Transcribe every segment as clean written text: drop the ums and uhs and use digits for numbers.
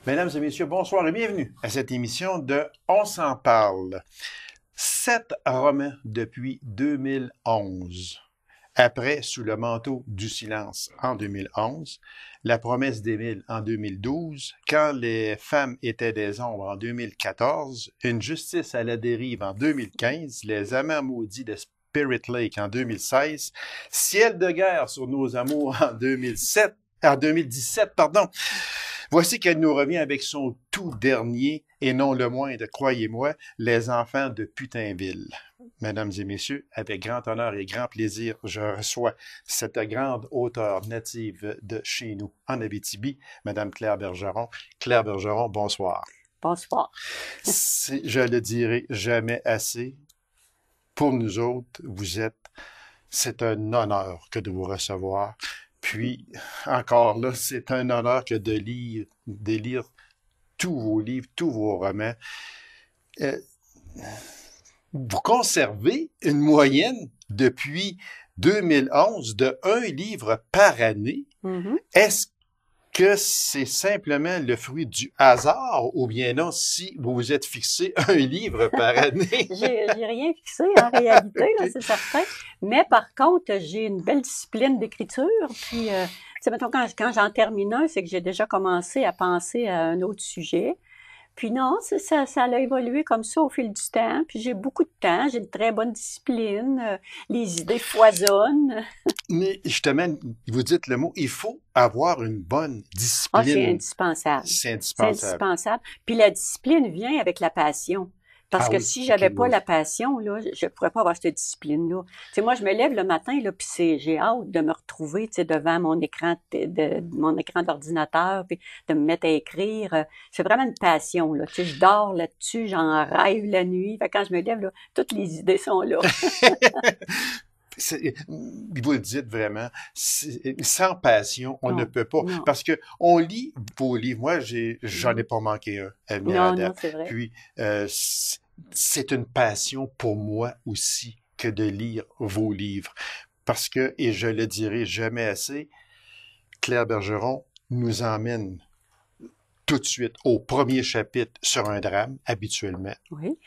Mesdames et messieurs, bonsoir et bienvenue à cette émission de On s'en parle. 7 romans depuis 2011. Après Sous le manteau du silence en 2011, La promesse d'Émile en 2012, Quand les femmes étaient des ombres en 2014, Une justice à la dérive en 2015, Les amants maudits de Spirit Lake en 2016, Ciel de guerre sur nos amours en 2017, pardon. Voici qu'elle nous revient avec son tout dernier, et non le moindre, croyez-moi, Les enfants de Putainville. Mesdames et messieurs, avec grand honneur et grand plaisir, je reçois cette grande auteure native de chez nous, en Abitibi, Madame Claire Bergeron. Claire Bergeron, bonsoir. Bonsoir. Je le dirai jamais assez. Pour nous autres, c'est un honneur que de vous recevoir. Puis, encore là, c'est un honneur que de lire tous vos livres, tous vos romans. Vous conservez une moyenne depuis 2011 de un livre par année. Mm-hmm. Est-ce que c'est simplement le fruit du hasard ou bien non, si vous vous êtes fixé un livre par année? J'ai rien fixé en réalité, là, c'est certain. Mais par contre, j'ai une belle discipline d'écriture. Puis, mettons, quand j'en termine un, c'est que j'ai déjà commencé à penser à un autre sujet. Puis non, ça a évolué comme ça au fil du temps. Puis j'ai beaucoup de temps, j'ai une très bonne discipline, les idées foisonnent. Mais justement, vous dites le mot, il faut avoir une bonne discipline. Ah, c'est indispensable. C'est C'est indispensable. Puis la discipline vient avec la passion. Parce que si j'avais pas la passion, là, je pourrais pas avoir cette discipline-là. Tu sais, moi, je me lève le matin, là, puis j'ai hâte de me retrouver, tu sais, devant mon écran mon écran d'ordinateur, puis de me mettre à écrire. C'est vraiment une passion, là. Tu sais, je dors là-dessus, j'en rêve la nuit. Fait que quand je me lève, là, toutes les idées sont là. Vous le dites vraiment, sans passion, on ne peut pas. Non. Parce que on lit vos livres. Moi, j'en ai pas manqué un à venir à date. Non, c'est vrai. Puis, c'est une passion pour moi aussi que de lire vos livres. Parce que, et je le dirai jamais assez, Claire Bergeron nous emmène tout de suite au premier chapitre sur un drame, habituellement. Oui.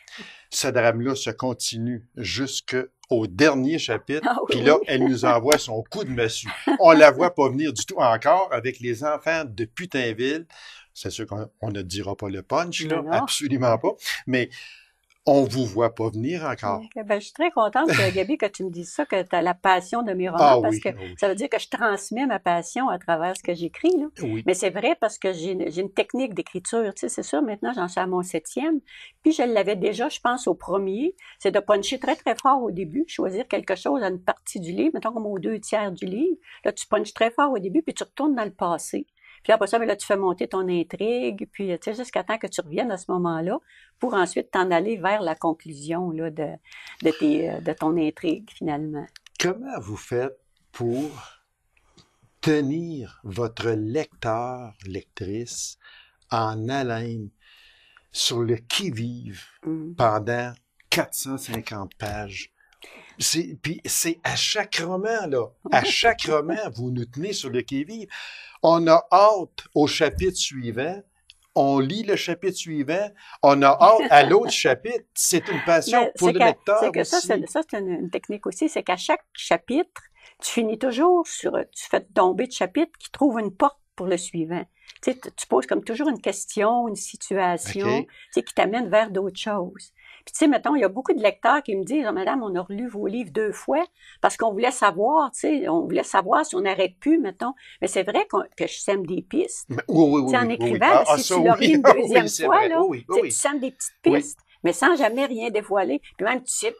Ce drame-là se continue jusqu'au dernier chapitre, Ah, oui, puis là, oui. elle nous envoie son coup de massue. On la voit pas venir du tout encore avec les enfants de Putainville. C'est sûr qu'on ne dira pas le punch, là, Non. absolument pas, mais on vous voit pas venir encore. Ben, je suis très contente, Gabi, que tu me dises ça, que tu as la passion de mes romans, Ah parce oui, que oui. ça veut dire que je transmets ma passion à travers ce que j'écris, là. Oui. Mais c'est vrai parce que j'ai une technique d'écriture, tu sais, c'est sûr, maintenant j'en suis à mon 7e, puis je l'avais déjà, je pense, au premier, c'est de puncher très, très fort au début, choisir quelque chose à une partie du livre, mettons comme aux 2 tiers du livre, là, tu punches très fort au début, puis tu retournes dans le passé. Puis après ça, là, tu fais monter ton intrigue, puis tu sais, jusqu'à temps que tu reviennes à ce moment-là, pour ensuite t'en aller vers la conclusion là, de ton intrigue, finalement. Comment vous faites pour tenir votre lecteur, lectrice, en haleine sur le qui-vive pendant 450 pages? Puis c'est à chaque roman, là. À chaque roman, vous nous tenez sur le qui-vive. On a hâte au chapitre suivant. On lit le chapitre suivant. On a hâte à l'autre chapitre. C'est une passion pour le lecteur c'est que aussi. Ça, c'est une technique aussi. C'est qu'à chaque chapitre, tu finis toujours tu fais tomber de chapitre qui trouve une porte pour le suivant. Tu sais, tu poses comme toujours une question, une situation, tu sais, qui t'amène vers d'autres choses. Puis tu sais, mettons, il y a beaucoup de lecteurs qui me disent, oh, madame, on a relu vos livres 2 fois parce qu'on voulait savoir, tu sais, on voulait savoir si on aurait pu, mettons. Mais c'est vrai que je sème des pistes. Oui, Tu sais, en écrivant, si tu l'as lu une deuxième fois, là, tu sèmes des petites pistes. Mais sans jamais rien dévoiler. Puis même, tu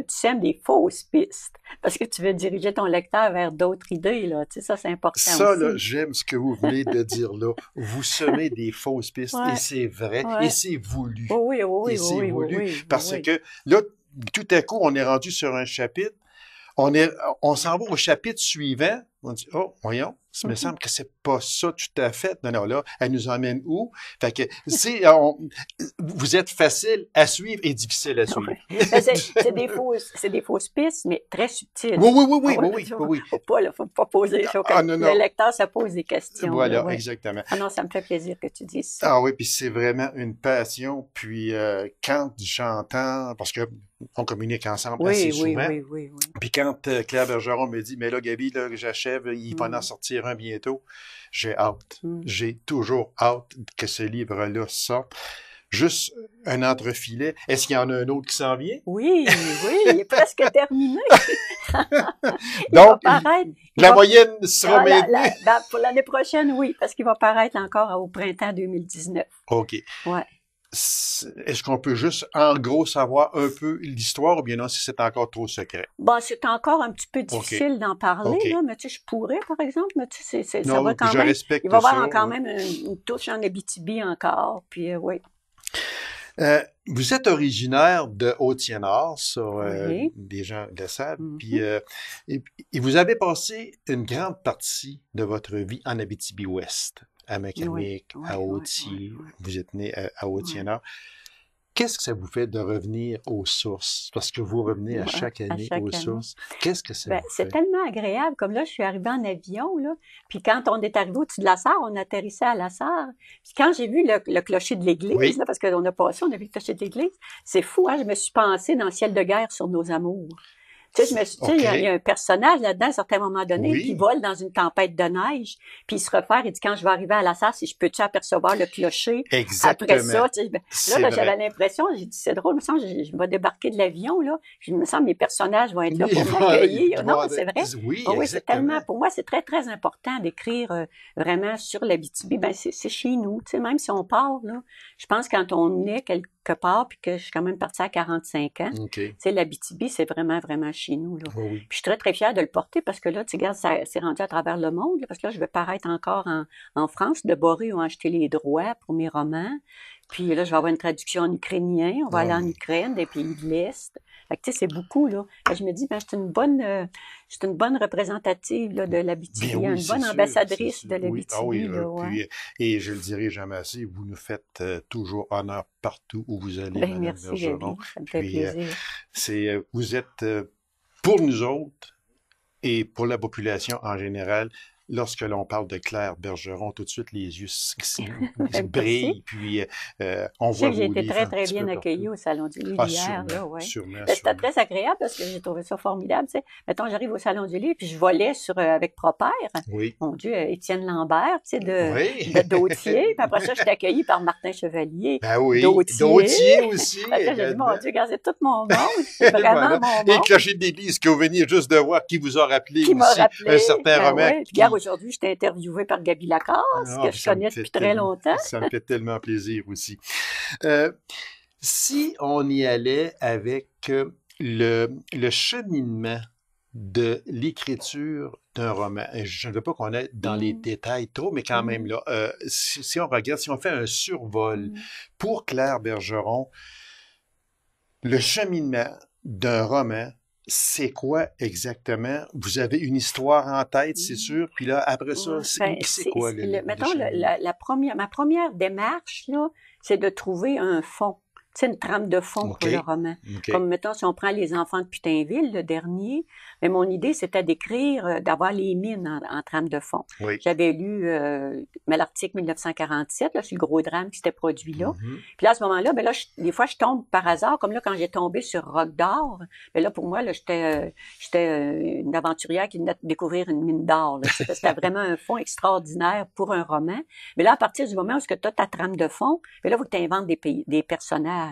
sèmes des fausses pistes. Parce que tu veux diriger ton lecteur vers d'autres idées, là. Tu sais, ça, c'est important aussi. Ça, là, j'aime ce que vous venez de dire là. Vous semez des fausses pistes. Et c'est vrai. Et c'est voulu. Oui. Et c'est voulu. Parce que là, tout à coup, on est rendu sur un chapitre. On s'en va au chapitre suivant. On dit, oh, voyons, ça me semble que c'est pas ça tout à fait. Non, non, là, elle nous emmène où? Fait que, vous êtes facile à suivre et difficile à suivre. C'est des fausses pistes, mais très subtiles. Oui. Faut pas poser. Le lecteur se pose des questions. Voilà, là, exactement. Ah non, ça me fait plaisir que tu dises ça. Ah oui, puis c'est vraiment une passion. Puis quand j'entends, parce que on communique ensemble assez souvent. Oui. Puis quand Claire Bergeron me dit, mais là, Gaby, là, j'achève, il va en sortir un bientôt, j'ai hâte. J'ai toujours hâte que ce livre-là sorte. Juste un entrefilet. Est-ce qu'il y en a un autre qui s'en vient? Oui, il est presque terminé. Donc, la moyenne sera maintenue. Pour l'année prochaine, oui, parce qu'il va paraître encore au printemps 2019. OK. Ouais. Est-ce qu'on peut juste, en gros, savoir un peu l'histoire ou bien non, si c'est encore trop secret? Bon, c'est encore un petit peu difficile d'en parler, là, mais tu sais, je pourrais, par exemple, mais tu sais, ça va quand même. Il va y avoir quand même une touche en Abitibi encore, puis oui. Vous êtes originaire de Haute-Sienard, des gens le savent, puis et vous avez passé une grande partie de votre vie en Abitibi-Ouest, à Macamic, à Hautier, vous êtes né à Haute-Sienard. Qu'est-ce que ça vous fait de revenir aux sources? Parce que vous revenez à chaque année aux sources. Qu'est-ce que ça vous fait? C'est tellement agréable. Comme là, je suis arrivée en avion, là. Puis quand on est arrivé au-dessus de la Sarre, on atterrissait à la Sarre. Puis quand j'ai vu le clocher de l'église, là, parce qu'on a passé, on a vu le clocher de l'église, c'est fou, hein? Je me suis pensée dans le ciel de guerre sur nos amours. Tu sais, il y a un personnage là-dedans, à un certain moment donné, qui vole dans une tempête de neige, puis il se refaire, il dit, quand je vais arriver à la Sarre, si je peux-tu apercevoir le clocher? Exactement. Après ça, tu sais, là, j'avais l'impression, j'ai dit, c'est drôle, il me semble, je vais débarquer de l'avion, là, je me semble, mes personnages vont être là pour m'accueillir. Non, c'est vrai. Oui, c'est tellement, pour moi, c'est très, très important d'écrire vraiment sur l'Abitibi. Ben, c'est chez nous, tu sais, même si on part, là, je pense quand on est quelque part, puis que je suis quand même partie à 45 ans, tu sais, l'Abitibi, c'est vraiment, vraiment chez nous, là. Puis je suis très, très fière de le porter parce que là, tu regardes, ça c'est rendu à travers le monde, là, parce que là, je vais paraître encore en France. De Boré ont acheté les droits pour mes romans. Puis là, je vais avoir une traduction en ukrainien. On va aller en Ukraine, des pays de l'Est. Fait que, tu sais, c'est beaucoup, là. Je me dis, ben, c'est une bonne représentative, là, de l'Abitibi. Une bonne ambassadrice de l'Abitibi, là, puis, et je le dirai jamais assez, vous nous faites toujours honneur partout où vous allez, Madame merci, Bergeron. Gaby, ça me fait plaisir. Vous êtes, pour nous autres et pour la population en général, lorsque l'on parle de Claire Bergeron, tout de suite, les yeux brillent, puis on voit vos livres. J'ai été très, très bien accueillie au Salon du Livre hier. Sûrement. C'était très agréable parce que j'ai trouvé ça formidable. Tu sais. Mettons, j'arrive au Salon du Livre, puis je volais avec Propère. Mon Dieu, Étienne Lambert, tu sais, de Dautier. Puis après ça, j'étais accueillie par Martin Chevalier. Ben oui, Dautier aussi. Après, j'ai dit, mon Dieu, regarde, c'est tout mon monde. C'est vraiment mon monde. Et le clocher de l'église, que vous veniez juste de voir, qui vous a rappelé aussi un certain roman. Aujourd'hui, j'étais interviewée par Gaby Lacasse, que je connais depuis très longtemps. Ça me fait tellement plaisir aussi. Si on y allait avec le cheminement de l'écriture d'un roman, je ne veux pas qu'on aille dans les détails trop, mais quand même, là, si on regarde, si on fait un survol pour Claire Bergeron, le cheminement d'un roman, c'est quoi exactement? Vous avez une histoire en tête, c'est sûr, puis là, après ça, c'est quoi? Mettons, ma première démarche, là, c'est de trouver un fond. C'est une trame de fond pour le roman. Comme, mettons, si on prend Les Enfants de Putainville, le dernier, mais mon idée, c'était d'écrire, d'avoir les mines en trame de fond. J'avais lu l'article 1947, là, sur le gros drame qui s'était produit là. Puis là, à ce moment-là, ben là, des fois, je tombe par hasard, comme là, quand j'ai tombé sur Roc d'or, ben là, pour moi, là, j'étais une aventurière qui venait de découvrir une mine d'or. C'était vraiment un fond extraordinaire pour un roman. Mais là, à partir du moment où tu as ta trame de fond, ben là, il faut que tu inventes des personnages.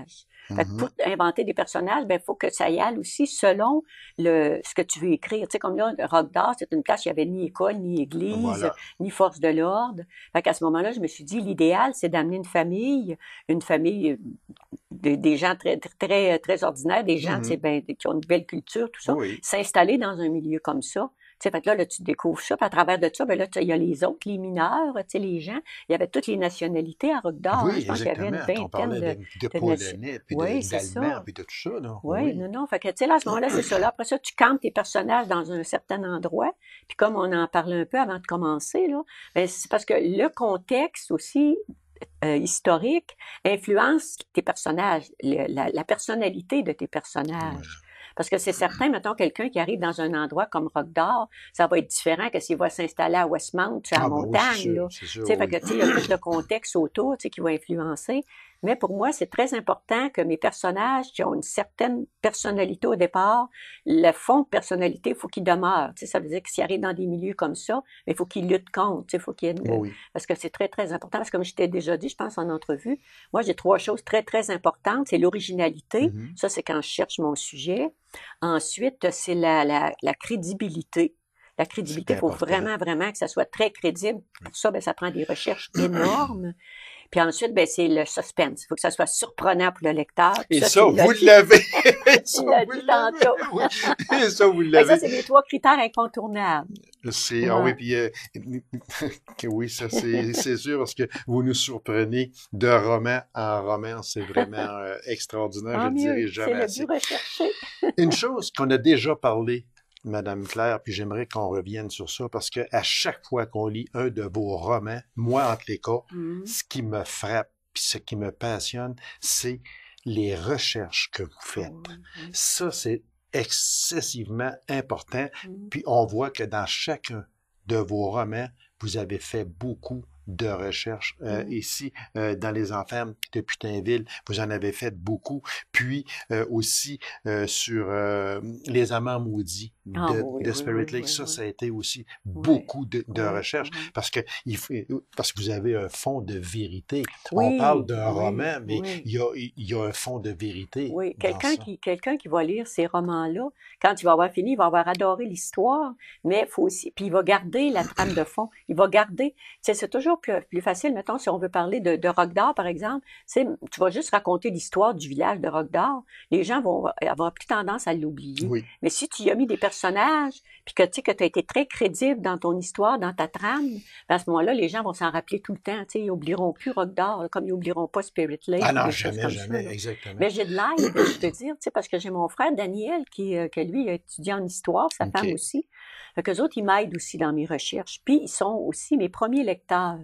Fait que pour inventer des personnages, ben, faut que ça y aille aussi selon ce que tu veux écrire. Tu sais, comme là, Roc d'or, c'est une place où il n'y avait ni école, ni église, ni force de l'ordre. Fait qu'à ce moment-là, je me suis dit, l'idéal, c'est d'amener une famille des gens très, très, très ordinaires, des gens, tu sais, qui ont une belle culture, tout ça, s'installer dans un milieu comme ça. sais, fait que là, tu découvres ça, puis à travers de ça, ben là, il y a les autres, les mineurs, tu sais, les gens. Il y avait toutes les nationalités à Rock d'Or, hein. Oui, Je pense qu'il y avait une exactement. On vingtaine parlait de de nations. Polonais, puis Oui, c'est d'Allemands, ça. puis de tout ça, là. Oui, Oui. non, non. Fait que, tu sais, là, à ce moment-là, c'est ça. Là, après ça, tu campes tes personnages dans un certain endroit. Puis comme on en parlait un peu avant de commencer, là, ben, c'est parce que le contexte aussi historique influence tes personnages, la personnalité de tes personnages. Parce que c'est certain, mettons, quelqu'un qui arrive dans un endroit comme Rock d'Or, ça va être différent que s'il va s'installer à Westmount, à la Ah, ben oui, montagne, là. c'est Tu sûr, sais, fait oui. que, tu sais, il y a tout le contexte autour, tu sais, qui va influencer. Mais pour moi, c'est très important que mes personnages qui ont une certaine personnalité au départ, le fond de personnalité, il faut qu'il demeure. Tu sais, ça veut dire que s'ils arrivent dans des milieux comme ça, il faut qu'ils luttent contre. Tu sais, faut qu'il y ait Oui, oui. parce que c'est très, très important. Parce que comme je t'ai déjà dit, je pense en entrevue, moi, j'ai 3 choses très, très importantes. C'est l'originalité. Mhm. Ça, c'est quand je cherche mon sujet. Ensuite, c'est la crédibilité. La C'est crédibilité, il faut important. vraiment, vraiment que ça soit très crédible. Pour ça, ben, ça prend des recherches énormes. Puis ensuite, ben, c'est le suspense. Il faut que ça soit surprenant pour le lecteur. Puis Et ça, tu vous l'as dit. l'avez! Ça, Tu l'as vous dit l'avez! tantôt. Oui. Et ça, vous Fait que ça, l'avez. c'est les 3 critères incontournables. Ah oui, Ouais. puis que oui, ça c'est sûr parce que vous nous surprenez de roman en roman, c'est vraiment extraordinaire, je Tant ne dirai mieux. C'est jamais le assez. but recherché. Une chose qu'on a déjà parlé, Madame Claire, puis j'aimerais qu'on revienne sur ça parce que à chaque fois qu'on lit un de vos romans, moi entre les cas, ce qui me frappe, puis ce qui me passionne, c'est les recherches que vous faites. Oui. Ça, c'est excessivement important. Mm. Puis on voit que dans chacun de vos romans, vous avez fait beaucoup de recherches. Ici, dans Les Enfants de Putinville, vous en avez fait beaucoup. Puis aussi sur Les Amants maudits Ah oui, de oui, Spirit oui, Lake, oui, ça, oui. ça a été aussi Oui, beaucoup de oui, recherches oui. parce que vous avez un fond de vérité. On Oui, parle d'un oui, roman, mais oui. il y a un fond de vérité Oui, dans ça. quelqu'un qui va lire ces romans-là, quand il va avoir fini, il va avoir adoré l'histoire, mais faut aussi, puis il va garder la trame de fond. Il va garder, tu sais, c'est toujours plus facile, mettons, si on veut parler de Rock d'Or, par exemple, tu vas juste raconter l'histoire du village de Rock d'Or, les gens vont avoir plus tendance à l'oublier. Oui. Mais si tu y as mis des personnages, puis que tu sais, que tu as été très crédible dans ton histoire, dans ta trame, ben à ce moment-là, les gens vont s'en rappeler tout le temps, tu sais, ils oublieront plus Rock d'Or, là, comme ils oublieront pas Spirit Lake Ah ou non, des choses jamais, comme jamais, ça, là. exactement. Mais j'ai de l'aide, je peux dire, tu sais, parce que j'ai mon frère Daniel que lui, il a étudié en histoire, sa femme OK. aussi. Fait qu'eux autres, ils m'aident aussi dans mes recherches. Puis, ils sont aussi mes premiers lecteurs.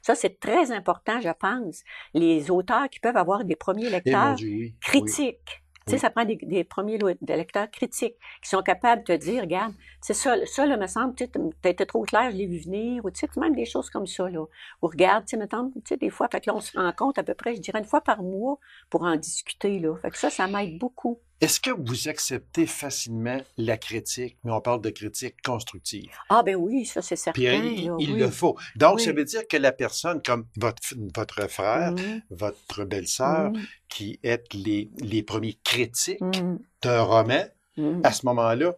Ça, c'est très important, je pense. Les auteurs qui peuvent avoir des premiers Eh mon lecteurs Dieu, oui, oui, critiques. Tu sais, oui. ça prend des premiers lecteurs critiques qui sont capables de te dire, regarde, c'est ça, là, me semble, tu sais, t'as été trop clair, je l'ai vu venir, ou tu sais, même des choses comme ça, là. Ou regarde, tu sais, mettons, tu sais, des fois, fait que là, on se rend compte à peu près, je dirais, une fois par mois pour en discuter, là. Fait que ça m'aide beaucoup. Est-ce que vous acceptez facilement la critique, mais on parle de critique constructive? Ah, ben oui, ça, c'est Puis certain, là, il oui. le faut. Donc, ça Oui. veut dire que la personne, comme votre frère, Mhm. votre belle-sœur, Mhm. qui êtes les premiers critiques Mhm. d'un roman, Mhm. à ce moment-là,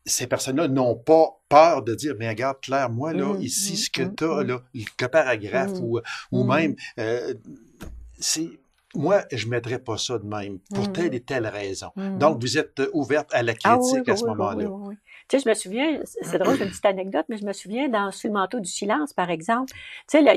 ces personnes-là n'ont pas peur de dire, mais regarde, Claire, moi, là, Mhm. ici, ce que Mhm. tu as, là, le paragraphe Mhm. ou Mhm. même, c'est, moi, je ne mettrais pas ça de même, pour telle et telle raison. Mhm. Donc, vous êtes ouverte à la Ah oui, critique oui, à ce oui, oui, oui, moment-là. oui. Tu sais, je me souviens, c'est drôle, c'est une petite anecdote, mais je me souviens dans Sous le manteau du silence, par exemple. Tu sais, là,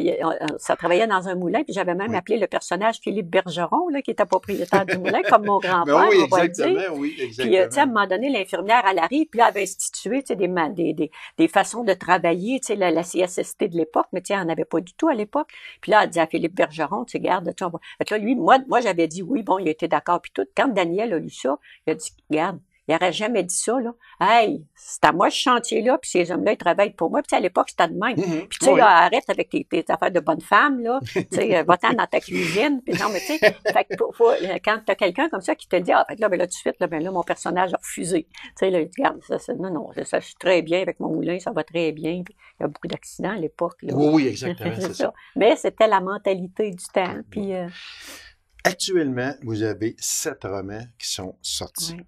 ça travaillait dans un moulin, puis j'avais même Oui. appelé le personnage Philippe Bergeron, là, qui était propriétaire du moulin, comme mon Ben grand-père, oui, on va le dire. exactement, oui, Puis, tu sais, à un exactement. moment donné, l'infirmière, elle arrive, puis là, elle avait institué, tu sais, des façons de travailler, tu sais, la CSST de l'époque, mais tu sais, elle n'en avait pas du tout à l'époque. Puis là, elle dit à Philippe Bergeron, tu sais, garde, tu sais, on va... Fait que là, lui, moi, j'avais dit oui, bon, il était d'accord, puis tout. Quand Daniel a lu ça, il a dit, regarde, il n'aurait jamais dit ça, là. Hey, c'est à moi ce chantier-là, puis ces hommes-là, ils travaillent pour moi. Puis à l'époque, c'était de même. Mhm. Puis tu sais, Oui. là, arrête avec tes affaires de bonne femme, là. Tu sais, va-t'en dans ta cuisine. Puis non, mais tu sais, fait que quand t'as quelqu'un comme ça qui te dit, ah, fait que là, ben là, tout de suite, là, ben là, mon personnage a refusé. Tu sais, là, il dit, regarde, non, ça, je suis très bien avec mon moulin, ça va très bien. Puis il y a beaucoup d'accidents à l'époque, là. Oui, oui, exactement, C'est c'est ça. ça. Mais c'était la mentalité du temps. Puis, Actuellement, vous avez 7 romans qui sont sortis. ouais.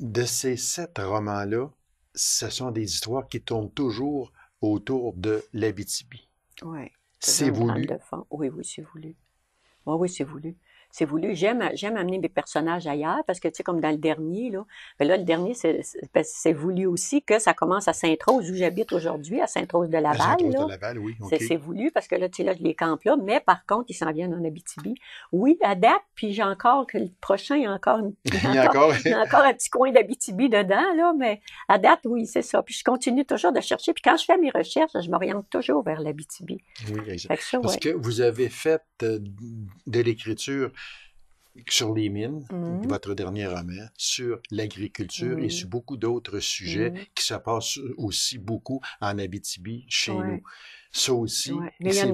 De ces 7 romans-là, ce sont des histoires qui tournent toujours autour de l'Abitibi. Oui. C'est Toujours une trame voulu. de fond. Oui, oui, c'est voulu. Oui, oui, c'est voulu. C'est voulu. J'aime amener mes personnages ailleurs parce que, tu sais, comme dans le dernier, là, ben là, le dernier, c'est voulu aussi que ça commence à Sainte-Rose, où j'habite aujourd'hui, à Sainte-Rose de À Laval, Sainte-Rose de là. Laval, oui, OK. C'est voulu parce que là, tu sais, là, je les campe là, mais par contre, ils s'en viennent en Abitibi. Oui, à date, puis j'ai encore que le prochain, il y a encore, Il y a encore... il y a encore un petit coin d'Abitibi dedans, là, mais à date, oui, c'est ça. Puis je continue toujours de chercher. Puis quand je fais mes recherches, je m'oriente toujours vers l'Abitibi. Oui, exact. Fait que ça, Parce ouais. que vous avez fait de l'écriture sur les mines, votre dernier roman, sur l'agriculture et sur beaucoup d'autres sujets qui se passent aussi beaucoup en Abitibi, chez nous. Ça aussi, mais il y a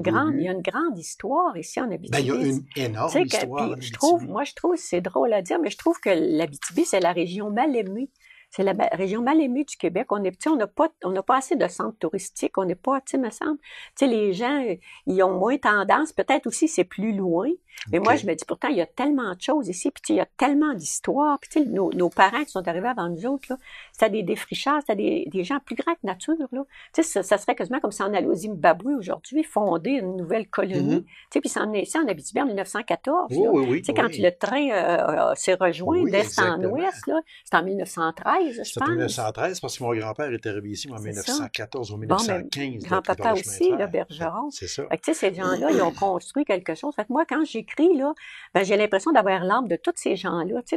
une grande histoire ici en Abitibi. Ben, il y a une énorme histoire en Abitibi. Moi, je trouve, c'est drôle à dire, mais je trouve que l'Abitibi, c'est la région mal aimée. C'est la région mal aimée du Québec. On n'a pas assez de centres touristiques. On n'est pas, tu sais, me semble. Tu sais, les gens, ils ont moins tendance. Peut-être aussi, c'est plus loin. Mais moi, je me dis, pourtant, il y a tellement de choses ici. Puis, il y a tellement d'histoires. Puis, tu sais, nos parents qui sont arrivés avant nous autres, là, c'était des défricheurs, c'était des gens plus grands que nature, là. Tu sais, ça serait quasiment comme si on allait au Zimbabwe aujourd'hui, fonder une nouvelle colonie. Tu sais, puis s'en est ici en Abitibi en 1914, là. Tu sais, quand le train s'est rejoint d'est en ouest, là, c'était en 1913, je pense. C'était en 1913 parce que mon grand-père est arrivé ici en 1914 ou 1915. Grand-papa aussi, là, Bergeron. C'est ça. Fait que, tu sais, ces gens-là, ils ont construit quelque chose. Fait que moi, quand j'écris, là, ben, j'ai l'impression d'avoir l'âme de tous ces gens-là. Tu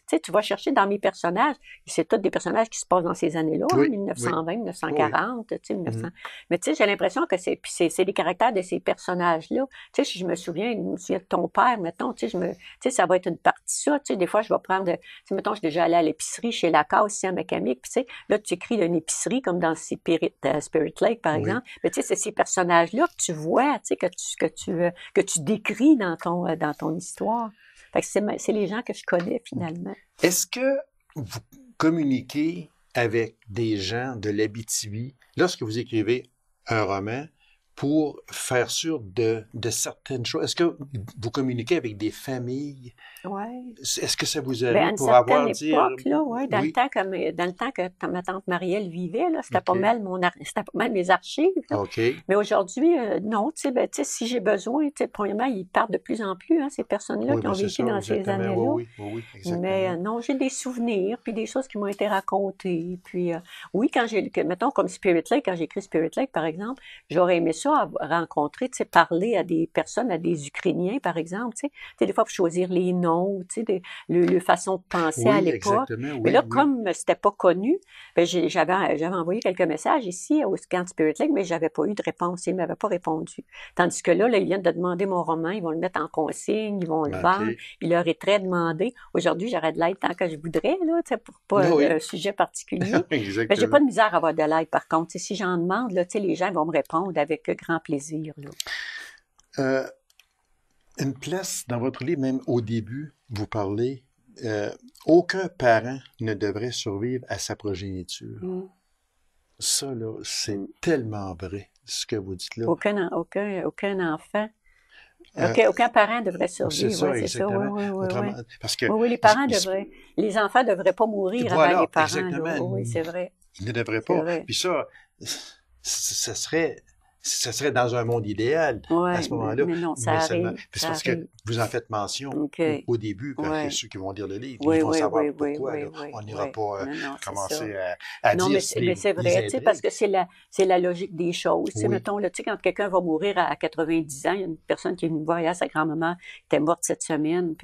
sais, tu vas chercher dans mes personnages, c'est tous des personnages qui se passent dans ces années-là, 1920, 1940, tu sais, 1900. Mais tu sais, j'ai l'impression que c'est des caractères de ces personnages-là. Tu sais, si je me souviens de ton père, mettons, tu sais, ça va être une partie ça. Tu sais, des fois, je vais prendre, tu sais, mettons, je suis déjà allée à l'épicerie chez Lacasse, ici, à Macamic, puis tu sais, là, tu écris d'une épicerie comme dans Spirit Lake, par exemple. Mais tu sais, c'est ces personnages-là que tu vois, tu sais, que tu décris dans ton histoire. Fait que c'est les gens que je connais, finalement. Est-ce que vous communiquez avec des gens de l'Abitibi lorsque vous écrivez un roman pour faire sûr de certaines choses? Est-ce que vous communiquez avec des familles? Oui. Est-ce que ça vous arrive pour avoir dire... dans le temps que ma tante Marielle vivait, là, c'était pas mal mes archives. Mais aujourd'hui, non, tu sais, si j'ai besoin, tu sais, premièrement, ils partent de plus en plus, hein, ces personnes-là qui ont vécu dans ces années-là. Oui, exactement. Mais non, j'ai des souvenirs, puis des choses qui m'ont été racontées. Puis oui, mettons comme Spirit Lake, quand j'ai écrit Spirit Lake, par exemple, j'aurais aimé ça rencontrer, tu sais, parler à des personnes, à des Ukrainiens, par exemple, tu sais, des fois pour choisir les noms, tu sais, le façon de penser à l'époque. Mais là, comme c'était pas connu, ben j'avais envoyé quelques messages ici au Camp Spirit Lake, mais j'avais pas eu de réponse. Ils m'avaient pas répondu. Tandis que là, ils viennent de demander mon roman, ils vont le mettre en consigne, ils vont le vendre. Il leur est très demandé. Aujourd'hui, j'aurais de l'aide tant que je voudrais, là, tu sais, pour pas un sujet particulier. Mais j'ai pas de misère à avoir de l'aide, par contre. Tu sais, si j'en demande, là, tu sais, les gens vont me répondre avec grand plaisir, là. Une place dans votre livre, même au début, vous parlez, aucun parent ne devrait survivre à sa progéniture. Ça, là, c'est tellement vrai, ce que vous dites là. Aucun enfant. Aucun parent devrait survivre. C'est ça, ouais, exactement. C'est ça, Autrement, parce que, les parents les enfants ne devraient pas mourir avant les parents. Exactement. Oui, c'est vrai. Ils ne devraient pas. Puis ça serait dans un monde idéal à ce moment-là. Mais non, ça arrive. C'est parce que vous en faites mention au début, quand ceux qui vont lire le livre, ils vont savoir pourquoi. On n'ira pas commencer à dire... Non, mais c'est vrai, parce que c'est la logique des choses. Mettons, là, quand quelqu'un va mourir à 90 ans, il y a une personne qui est venue me voir hier, sa grand-maman était morte cette semaine.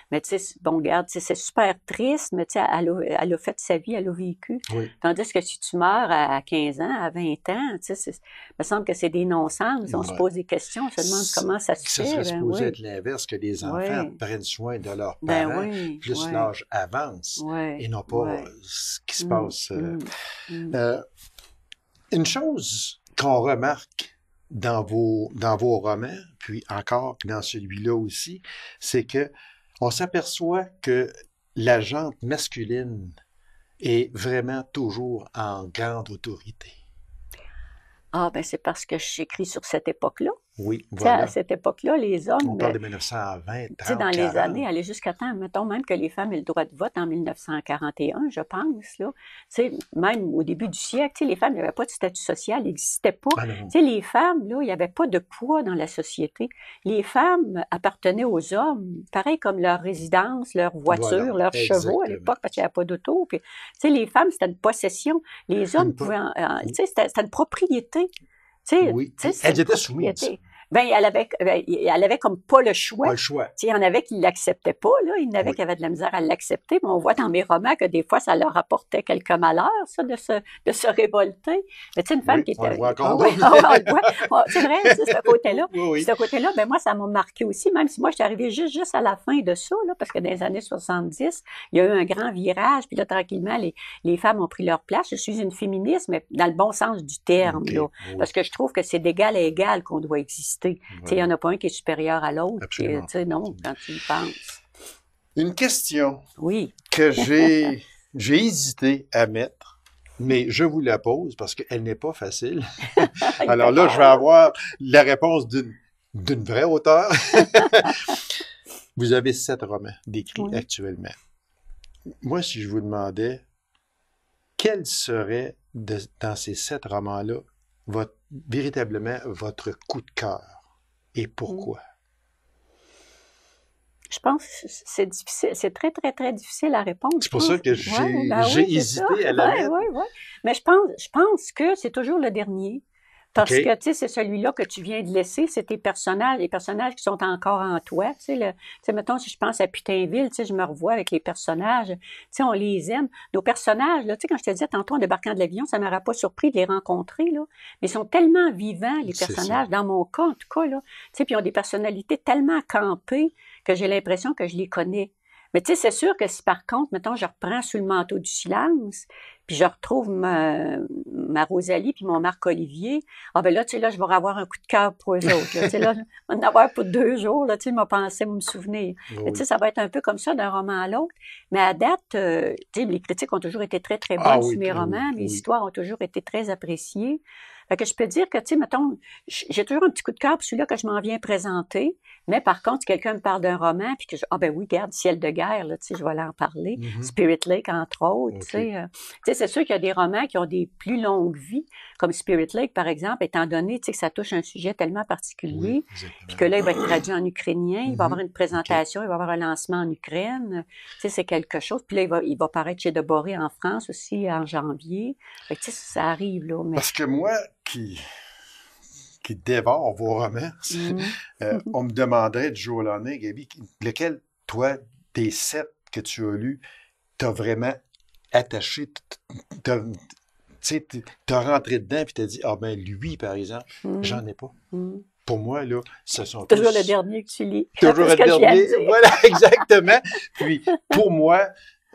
Mais tu sais, bon, regarde, c'est super triste, mais tu sais, elle a fait sa vie, elle a vécu. Tandis que si tu meurs à 15 ans, à 20 ans, tu sais, il me semble que c'est des non-sens. On se pose des questions, on se demande comment ça se fait. Ça serait supposé être l'inverse, que les enfants prennent soin de leurs parents, plus l'âge avance, et non pas ce qui se passe. Une chose qu'on remarque dans vos romans, puis encore dans celui-là aussi, c'est que on s'aperçoit que la gente masculine est vraiment toujours en grande autorité. Ah, ben c'est parce que j'écris sur cette époque-là. Oui, Tu sais, à voilà. cette époque-là, les On hommes, parle de 1920, tu sais, 30, dans les 40. années, aller jusqu'à temps, mettons même que les femmes aient le droit de vote en 1941, je pense, là. Tu sais, même au début du siècle, tu sais, les femmes n'avaient pas de statut social, il n'existait pas. Ah non, Tu sais, les femmes, là, il n'y avait pas de poids dans la société. Les femmes appartenaient aux hommes, pareil comme leur résidence, leur voilà, voiture, leurs chevaux à exactement. l'époque, parce qu'il n'y avait pas d'auto. Puis, tu sais, les femmes, c'était une possession. Les hommes Une po- pouvaient, tu sais, c'était une propriété. Oui, Tu sais, puis c'était elles une étaient soumises. propriété. Ben, elle avait comme pas le choix. Pas le choix. Tu sais, il y en avait qui l'acceptaient pas, là. Il y en avait Oui. qui avaient de la misère à l'accepter. Mais on voit dans mes romans que des fois, ça leur apportait quelques malheurs, ça, de se révolter. Mais tu sais, une femme Oui, qui on était... le voit Ah encore. ouais, on le voit. C'est vrai, tu sais, ce côté-là. Oui, oui. Ce côté-là, ben moi, ça m'a marqué aussi, même si moi, je suis arrivée juste à la fin de ça, là, parce que dans les années 70, il y a eu un grand virage, puis là, tranquillement, les femmes ont pris leur place. Je suis une féministe, mais dans le bon sens du terme, OK, là. oui. Parce que je trouve que c'est d'égal à égal qu'on doit exister. Tu sais, il n'y en a pas un qui est supérieur à l'autre. Absolument. Tu sais, non, quand tu y penses. Une question Oui. que j'ai hésité à mettre, mais je vous la pose parce qu'elle n'est pas facile. Alors là, je vais avoir la réponse d'une vraie auteure. Vous avez 7 romans d'écrits Oui. actuellement. Moi, si je vous demandais quel serait, dans ces 7 romans-là, véritablement votre coup de cœur et pourquoi? Je pense que c'est difficile, c'est très, très, très difficile à répondre. C'est pour ça que j'ai c'est hésité ça. à la mettre. Ouais. Mais je pense que c'est toujours le dernier. Parce OK. que, tu sais, c'est celui-là que tu viens de laisser, c'est tes personnages, les personnages qui sont encore en toi, tu sais, mettons, si je pense à Putainville, tu sais, je me revois avec les personnages, tu sais, on les aime. Nos personnages, là, tu sais, quand je te disais tantôt en débarquant de l'avion, ça m'aurait pas surpris de les rencontrer, là, mais ils sont tellement vivants, les C'est personnages, ça. dans mon cas, en tout cas, là, tu sais, puis ils ont des personnalités tellement campées que j'ai l'impression que je les connais. Mais tu sais, c'est sûr que si par contre, mettons, je reprends Sous le manteau du silence, puis je retrouve ma Rosalie puis mon Marc-Olivier, ah ben là, tu sais, là, je vais avoir un coup de cœur pour eux autres. Là, tu sais, là, je vais en avoir pour 2 jours, là, tu sais, je m'en pensais, me souvenir. Mais Oui. tu sais, ça va être un peu comme ça d'un roman à l'autre. Mais à date, tu sais, les critiques ont toujours été très, très bonnes Ah sur oui, mes oui, romans. Mes oui. histoires ont toujours été très appréciées. Fait que je peux dire que, tu sais, mettons, j'ai toujours un petit coup de cœur pour celui-là que je m'en viens présenter. Mais par contre, si quelqu'un me parle d'un roman, puis que ah ben oui, regarde, Ciel de guerre, là, tu sais, je vais en parler. Mhm. Spirit Lake, entre autres, OK. tu sais, c'est sûr qu'il y a des romans qui ont des plus longues vies, comme Spirit Lake, par exemple, étant donné, tu sais, que ça touche un sujet tellement particulier, Oui, exactement. puis que là, il va être traduit en ukrainien, il va Mhm. avoir une présentation, il va avoir un lancement en Ukraine, tu sais, c'est quelque chose. Puis là, il va paraître chez Deboré en France aussi en janvier. Fait que, tu sais, ça arrive, là, mais... Parce que moi, qui dévore vos romans, on me demanderait du jour au lendemain, Gaby, lequel, toi, des 7 que tu as lus, t'as vraiment attaché, tu sais, t'as rentré dedans puis t'as dit, ah ben lui, par exemple, j'en ai pas. Pour moi, là, ce sont toujours tous... le dernier que tu lis. Toujours le C'est ce que je viens de dernier. dire. Voilà, exactement. Puis, pour moi,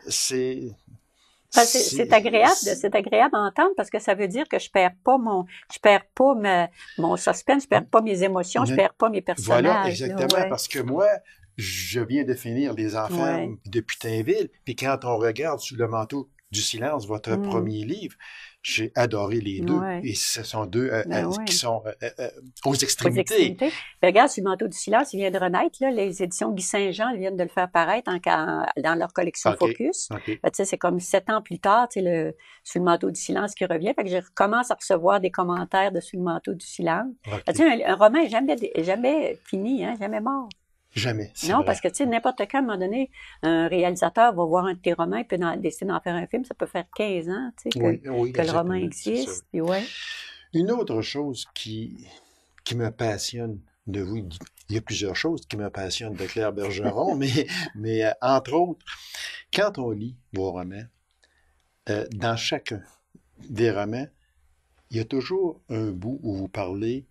c'est... Enfin, c'est agréable à entendre parce que ça veut dire que je perds pas mon suspense, je perds pas mes émotions, je perds pas mes personnages. Voilà, exactement. Là, ouais. Parce que moi, je viens de finir Les Enfants de Putainville. Puis quand on regarde Sous le manteau du silence, votre premier livre, j'ai adoré les deux. Ouais. Et ce sont deux ouais. qui sont aux extrémités. Ben, regarde, Sous le manteau du silence, il vient de renaître. Là, les éditions Guy Saint-Jean elles viennent de le faire paraître dans leur collection Focus. Okay. Ben, tu sais, c'est comme 7 ans plus tard, tu sais, Sous le manteau du silence qui revient. Fait que je recommence à recevoir des commentaires de Sous le manteau du silence. Okay. Ben, tu sais, un roman est jamais fini, hein, jamais mort. Jamais. Non, vrai. parce que, tu sais, n'importe quand, à un moment donné, un réalisateur va voir un de tes romans et peut décider d'en faire un film. Ça peut faire 15 ans, tu sais, que le roman existe. Puis ouais. Une autre chose qui me passionne de vous, il y a plusieurs choses qui me passionnent de Claire Bergeron, mais entre autres, quand on lit vos romans, dans chacun des romans, il y a toujours un bout où vous parlez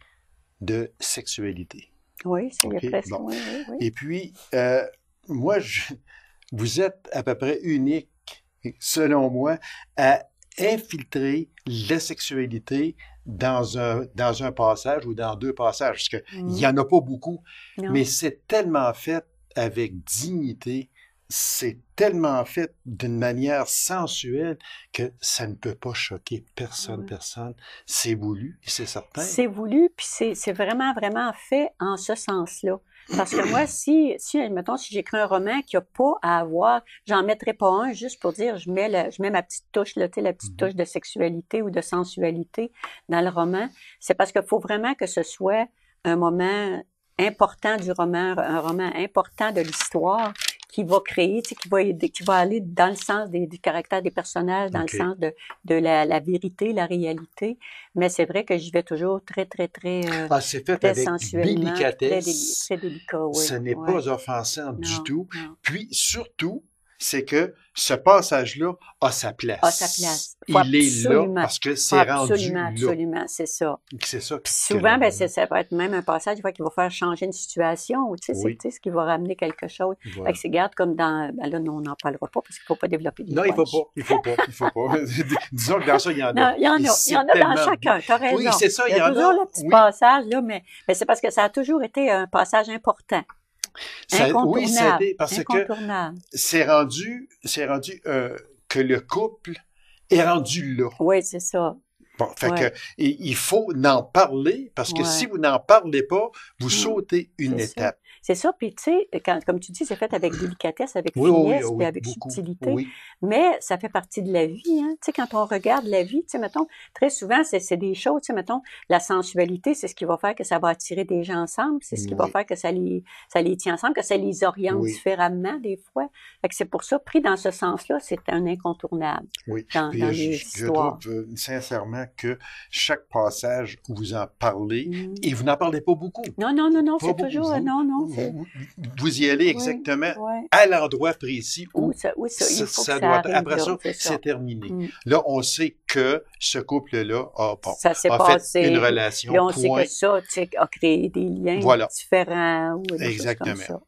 de sexualité. Oui, c'est presque. Bon. Oui. Et puis, moi, vous êtes à peu près unique, selon moi, à infiltrer la sexualité dans un passage ou dans 2 passages, parce qu'il n'y en a pas beaucoup, mais c'est tellement fait avec dignité, c'est tellement fait d'une manière sensuelle que ça ne peut pas choquer personne. C'est voulu, c'est certain. C'est voulu, puis c'est vraiment, vraiment fait en ce sens-là. Parce que moi, mettons, si j'écris un roman qui n'a pas à avoir, j'en mettrai pas un juste pour dire, je mets ma petite touche, là, tu sais, la petite touche de sexualité ou de sensualité dans le roman. C'est parce qu'il faut vraiment que ce soit un moment important du roman, un roman important de l'histoire qui va créer, tu sais, qui va aller dans le sens du caractère des personnages, dans le sens de la vérité, la réalité. Mais c'est vrai que j'y vais toujours très, très, très, c'est fait très avec sensuellement, délicatesse. très délicat, oui. Ce n'est pas offensant du tout. Non. Puis surtout, c'est que ce passage-là a sa place. Il est là parce que c'est rendu là. Absolument, c'est ça. C'est ça. Puis souvent, ça peut être même un passage qui va faire changer une situation, tu sais, c'est ce qui va ramener quelque chose. Voilà. Fait que c'est garde comme dans, là, non, on n'en parlera pas parce qu'il faut pas développer des Non, il faut pas. Disons que dans ça, il y en a. Non, il y en a dans chacun, t'as raison. Oui, c'est ça, il y a toujours le petit passage, là, mais c'est parce que ça a toujours été un passage important. Oui, c'était parce que c'est rendu que le couple est rendu là. Oui, c'est ça. Bon, fait que il faut en parler parce que si vous n'en parlez pas, vous sautez une étape. C'est ça, puis tu sais, comme tu dis, c'est fait avec délicatesse, avec finesse, puis avec subtilité. Oui. Mais ça fait partie de la vie, hein. Tu sais, quand on regarde la vie, tu sais, mettons, très souvent, c'est des choses, tu sais, mettons, la sensualité, c'est ce qui va faire que ça va attirer des gens ensemble, c'est ce qui va faire que ça les tient ensemble, que ça les oriente différemment, des fois. Fait que c'est pour ça, pris dans ce sens-là, c'est un incontournable. Oui. Dans les histoires. Je trouve sincèrement que chaque passage où vous en parlez, et vous n'en parlez pas beaucoup. Non, c'est toujours, non. Vous y allez exactement à l'endroit précis où ça doit. Après ça, c'est terminé. Là, on sait que ce couple-là a fait une relation. Là, on sait que ça a créé des liens différents. Ou des exactement. Choses comme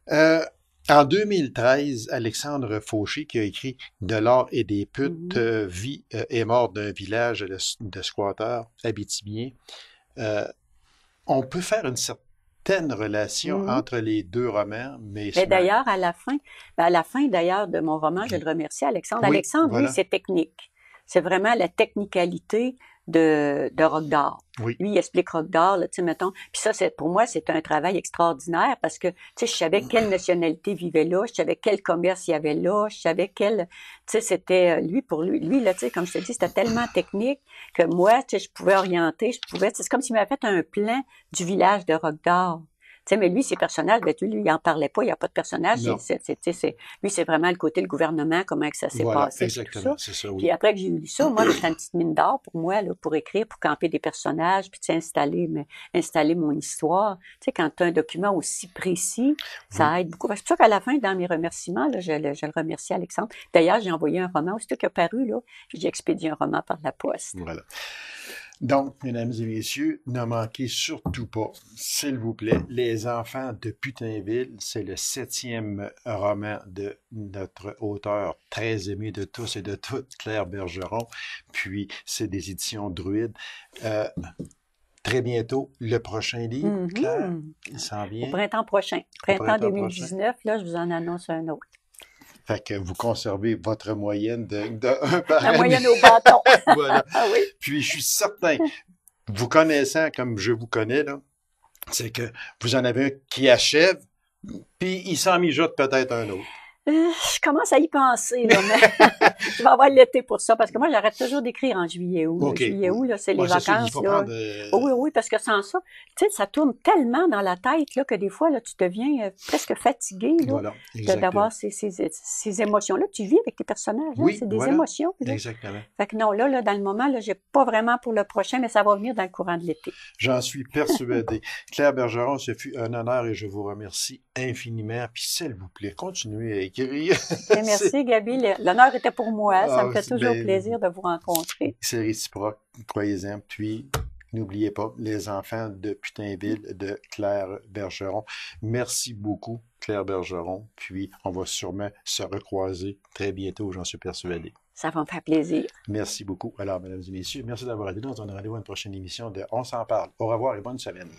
ça. En 2013, Alexandre Fauché, qui a écrit De l'or et des putes, vit et mort d'un village de squatteurs abitibiens. On peut faire une certaine relation entre les deux romans, mais d'ailleurs, à la fin d'ailleurs de mon roman, je le remercie Alexandre. Oui, Alexandre, lui, c'est technique. C'est vraiment la technicalité de Roc d'Or. Oui. Lui, il explique Roc d'Or, tu sais, mettons. Puis ça, pour moi, c'est un travail extraordinaire parce que, tu sais, je savais quelle nationalité vivait là, je savais quel commerce il y avait là, je savais tu sais, c'était, lui, là, tu sais, comme je te dis, c'était tellement technique que moi, tu sais, je pouvais orienter, c'est comme s'il m'avait fait un plan du village de Roc d'Or. Tu sais, mais lui, ses personnages, lui, il en parlait pas, il n'y a pas de personnage. Lui, c'est vraiment le gouvernement, comment que ça s'est passé. Exactement, c'est ça, oui. Puis après que j'ai lu ça, moi, c'était une petite mine d'or pour moi, là, pour écrire, pour camper des personnages, puis installer mon histoire. Tu sais, quand tu as un document aussi précis, ça aide beaucoup. C'est pour ça qu'à la fin, dans mes remerciements, là, je le remercie Alexandre. D'ailleurs, j'ai envoyé un roman, aussitôt qu'il a paru, là, j'ai expédié un roman par la poste. Voilà. Donc, mesdames et messieurs, ne manquez surtout pas, s'il vous plaît, Les Enfants de Putainville. C'est le 7e roman de notre auteur très aimé de tous et de toutes, Claire Bergeron. Puis, c'est des éditions Druide. Très bientôt, le prochain livre, Claire, il s'en vient. Au printemps prochain. Printemps 2019, là, je vous en annonce un autre. Fait que vous conservez votre moyenne La moyenne au bâton. Voilà. Ah oui. Puis, je suis certain, vous connaissant comme je vous connais, là, c'est que vous en avez un qui achève, puis il s'en mijote peut-être un autre. Je commence à y penser, là, mais je vais avoir l'été pour ça, parce que moi, j'arrête toujours d'écrire en juillet-août. Okay. Juillet-août, là, c'est les vacances, là. Oui, parce que sans ça, tu sais, ça tourne tellement dans la tête, là, que des fois, là, tu deviens presque fatigué, là, d'avoir ces émotions-là. Tu vis avec tes personnages, oui, c'est des émotions, là. Exactement. Fait que non, là, dans le moment, là, j'ai pas vraiment pour le prochain, mais ça va venir dans le courant de l'été. J'en suis persuadé. Claire Bergeron, ce fut un honneur et je vous remercie infiniment. Puis, s'il vous plaît, continuez à écrire. Merci, Gabi. L'honneur était pour moi. Ça me fait toujours plaisir de vous rencontrer. C'est réciproque, croyez-en. Puis, n'oubliez pas, Les Enfants de Putainville de Claire Bergeron. Merci beaucoup, Claire Bergeron. Puis, on va sûrement se recroiser très bientôt, j'en suis persuadé. Ça va me faire plaisir. Merci beaucoup. Alors, mesdames et messieurs, merci d'avoir été là. On se donne rendez-vous à une prochaine émission de On s'en parle. Au revoir et bonne semaine.